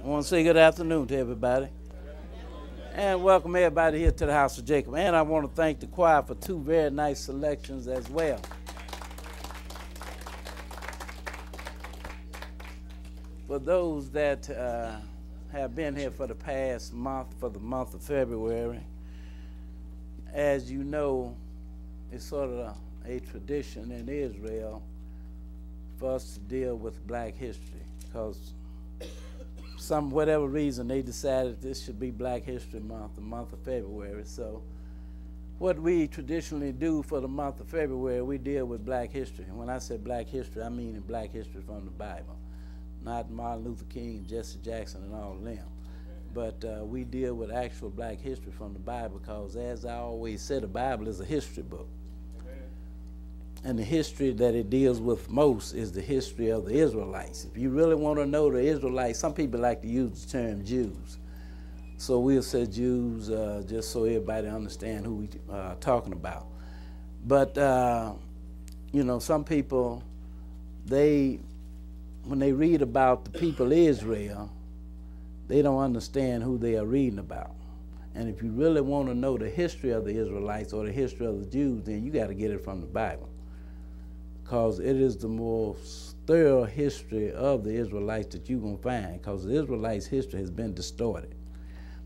I want to say good afternoon to everybody. And welcome everybody here to the House of Jacob. And I want to thank the choir for two very nice selections as well. For those that have been here for the past month, for the month of February, as you know, it's sort of a tradition in Israel for us to deal with Black history, because whatever reason they decided this should be Black History Month, the month of February. So what we traditionally do for the month of February, we deal with Black history. And when I say Black history, I mean in Black history from the Bible, not Martin Luther King and Jesse Jackson and all of them. But we deal with actual Black history from the Bible, because as I always say, the Bible is a history book. And the history that it deals with most is the history of the Israelites. If you really want to know the Israelites, some people like to use the term Jews. So we'll say Jews just so everybody understand who we are talking about. But, you know, some people, when they read about the people of Israel, they don't understand who they are reading about. And if you really want to know the history of the Israelites or the history of the Jews, then you got to get it from the Bible, because it is the most thorough history of the Israelites that you're going to find, because the Israelites' history has been distorted.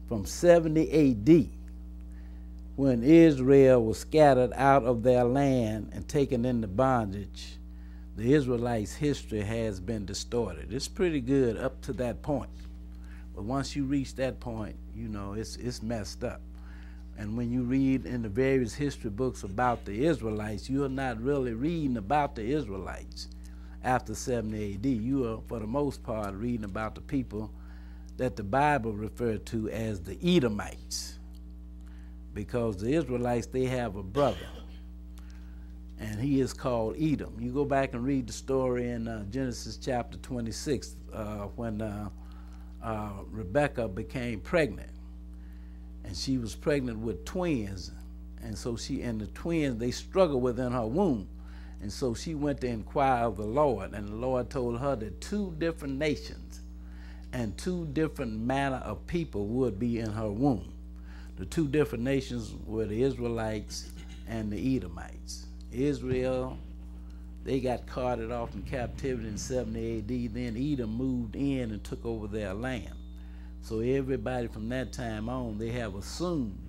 From 70 A.D., when Israel was scattered out of their land and taken into bondage, the Israelites' history has been distorted. It's pretty good up to that point. But once you reach that point, you know, it's messed up. And when you read in the various history books about the Israelites, you're not really reading about the Israelites after 70 AD. You are, for the most part, reading about the people that the Bible referred to as the Edomites. Because the Israelites, they have a brother, and he is called Edom. You go back and read the story in Genesis chapter 26 when Rebekah became pregnant. And she was pregnant with twins, and so the twins, they struggled within her womb. And so she went to inquire of the Lord, and the Lord told her that two different nations and two different manner of people would be in her womb. The two different nations were the Israelites and the Edomites. Israel, they got carted off in captivity in 70 AD. Then Edom moved in and took over their land. So everybody from that time on, they have assumed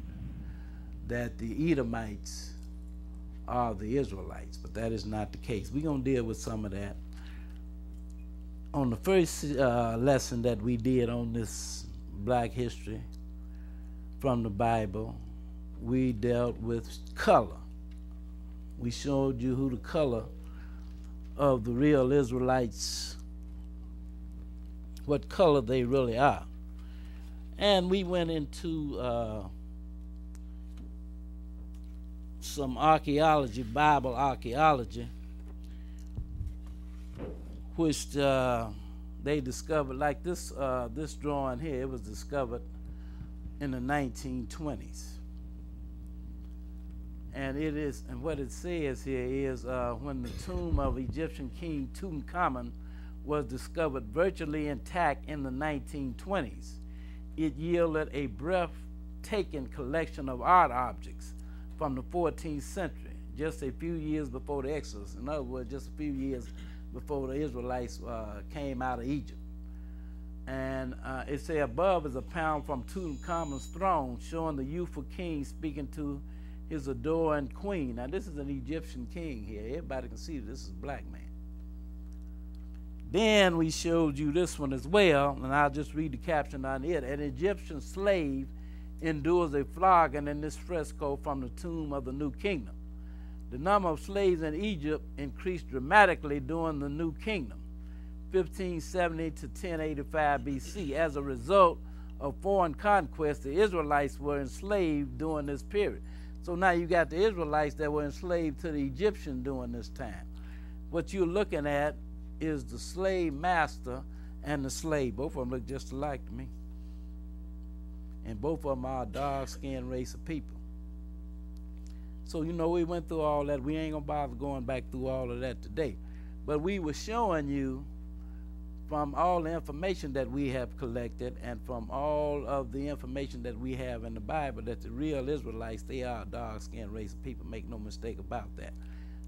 that the Edomites are the Israelites, but that is not the case. We're going to deal with some of that. On the first lesson that we did on this Black history from the Bible, we dealt with color. We showed you who the color of the real Israelites, what color they really are. And we went into some archaeology, Bible archaeology, which they discovered, like this drawing here, it was discovered in the 1920s. And what it says here is when the tomb of Egyptian king Tutankhamun was discovered virtually intact in the 1920s. It yielded a breathtaking collection of art objects from the 14th century, just a few years before the Exodus. In other words, just a few years before the Israelites came out of Egypt. And it says above is a pound from Tutankhamun's throne, showing the youthful king speaking to his adoring queen. Now this is an Egyptian king here. Everybody can see that this is a black man. Then we showed you this one as well, and I'll just read the caption on it. An Egyptian slave endures a flogging in this fresco from the tomb of the New Kingdom. The number of slaves in Egypt increased dramatically during the New Kingdom, 1570 to 1085 BC. As a result of foreign conquest, the Israelites were enslaved during this period. So now you got the Israelites that were enslaved to the Egyptians during this time. What you're looking at is the slave master and the slave. Both of them look just alike to me. And both of them are a dark-skinned race of people. So, you know, we went through all that. We ain't going to bother going back through all of that today. But we were showing you from all the information that we have collected and from all of the information that we have in the Bible, that the real Israelites, they are a dark-skinned race of people. Make no mistake about that.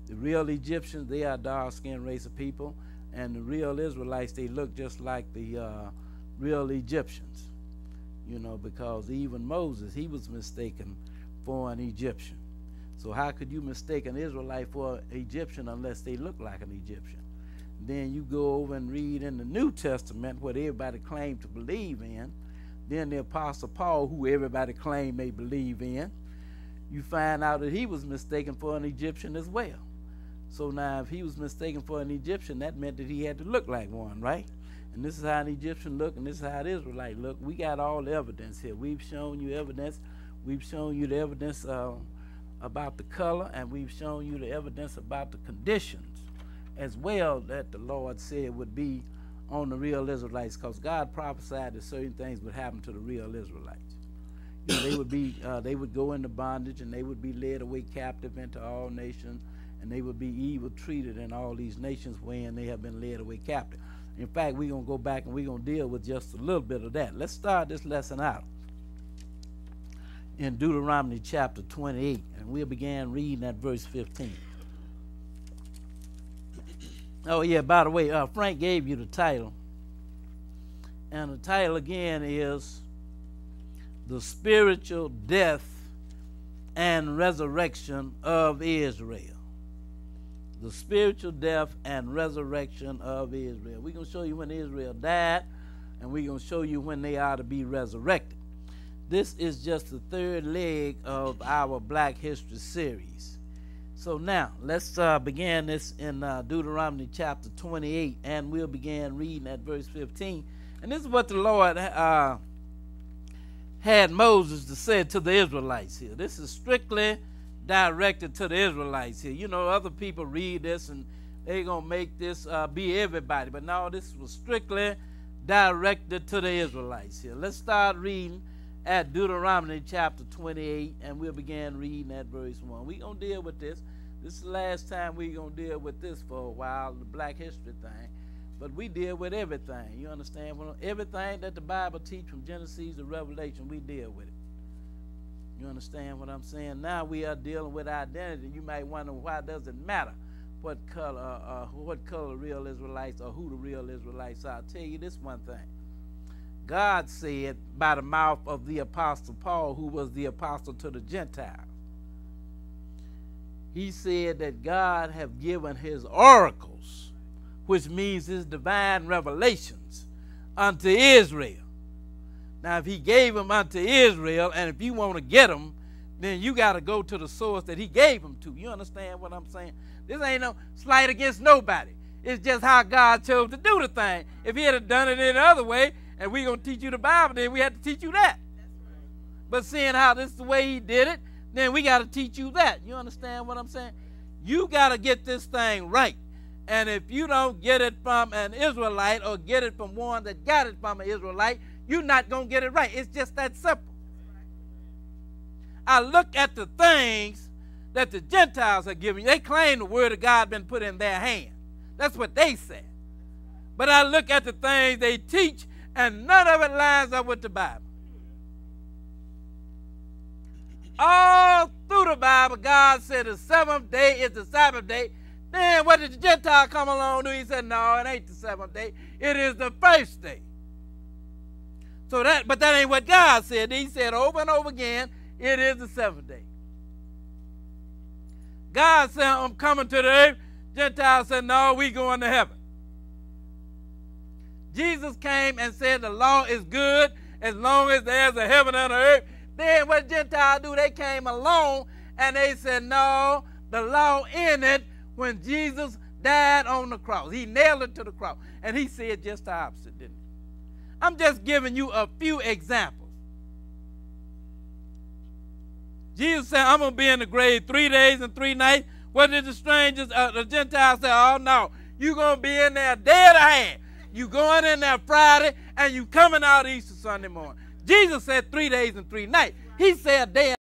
The real Egyptians, they are a dark-skinned race of people, and the real Israelites, they look just like the real Egyptians, you know, because even Moses, he was mistaken for an Egyptian. So how could you mistake an Israelite for an Egyptian unless they look like an Egyptian? Then you go over and read in the New Testament what everybody claimed to believe in. Then the Apostle Paul, who everybody claimed they believe in, you find out that he was mistaken for an Egyptian as well. So now if he was mistaken for an Egyptian, that meant that he had to look like one, right? And this is how an Egyptian looked, and this is how an Israelite looked. We got all the evidence here. We've shown you evidence. We've shown you the evidence about the color, and we've shown you the evidence about the conditions as well that the Lord said would be on the real Israelites, because God prophesied that certain things would happen to the real Israelites. You know, they would go into bondage, and they would be led away captive into all nations, and they would be evil treated in all these nations wherein they have been led away captive. In fact, we're going to go back and we're going to deal with just a little bit of that. Let's start this lesson out in Deuteronomy chapter 28, and we'll begin reading at verse 15. Oh, yeah, by the way, Frank gave you the title. And the title, again, is The Spiritual Death and Resurrection of Israel. The spiritual death and resurrection of Israel. We're going to show you when Israel died, and we're going to show you when they are to be resurrected. This is just the third leg of our Black History series. So now, let's begin this in Deuteronomy chapter 28, and we'll begin reading at verse 15. And this is what the Lord had Moses to say to the Israelites here. This is strictly directed to the Israelites here. You know, other people read this, and they're going to make this be everybody. But no, this was strictly directed to the Israelites here. Let's start reading at Deuteronomy chapter 28, and we'll begin reading at verse 1. We're going to deal with this. This is the last time we're going to deal with this for a while, the Black History thing. But we deal with everything. You understand? Everything that the Bible teaches from Genesis to Revelation, we deal with it. You understand what I'm saying? Now we are dealing with identity. You might wonder, why does it matter what color real Israelites or who the real Israelites are? I'll tell you this one thing. God said by the mouth of the Apostle Paul, who was the apostle to the Gentiles, he said that God have given his oracles, which means his divine revelations, unto Israel. Now, if he gave them unto Israel, and if you want to get them, then you got to go to the source that he gave them to. You understand what I'm saying? This ain't no slight against nobody. It's just how God chose to do the thing. If he had done it any other way, and we're going to teach you the Bible, then we had to teach you that. But seeing how this is the way he did it, then we got to teach you that. You understand what I'm saying? You got to get this thing right. And if you don't get it from an Israelite or get it from one that got it from an Israelite, you're not going to get it right. It's just that simple. I look at the things that the Gentiles are giving. They claim the word of God been put in their hand. That's what they said. But I look at the things they teach, and none of it lines up with the Bible. All through the Bible, God said the seventh day is the Sabbath day. Then what did the Gentile come along and do? He said, no, it ain't the seventh day. It is the first day. So but that ain't what God said. He said over and over again, it is the seventh day. God said, I'm coming to the earth. Gentiles said, no, we going to heaven. Jesus came and said the law is good as long as there's a heaven and an earth. Then what Gentiles do? They came along and they said, no, the law ended when Jesus died on the cross. He nailed it to the cross. And he said just the opposite, didn't he? I'm just giving you a few examples. Jesus said, I'm going to be in the grave 3 days and 3 nights. What did the Gentiles say? Oh, no, you're going to be in there day of the hand. You going in there Friday, and you coming out Easter Sunday morning. Jesus said 3 days and 3 nights. He said day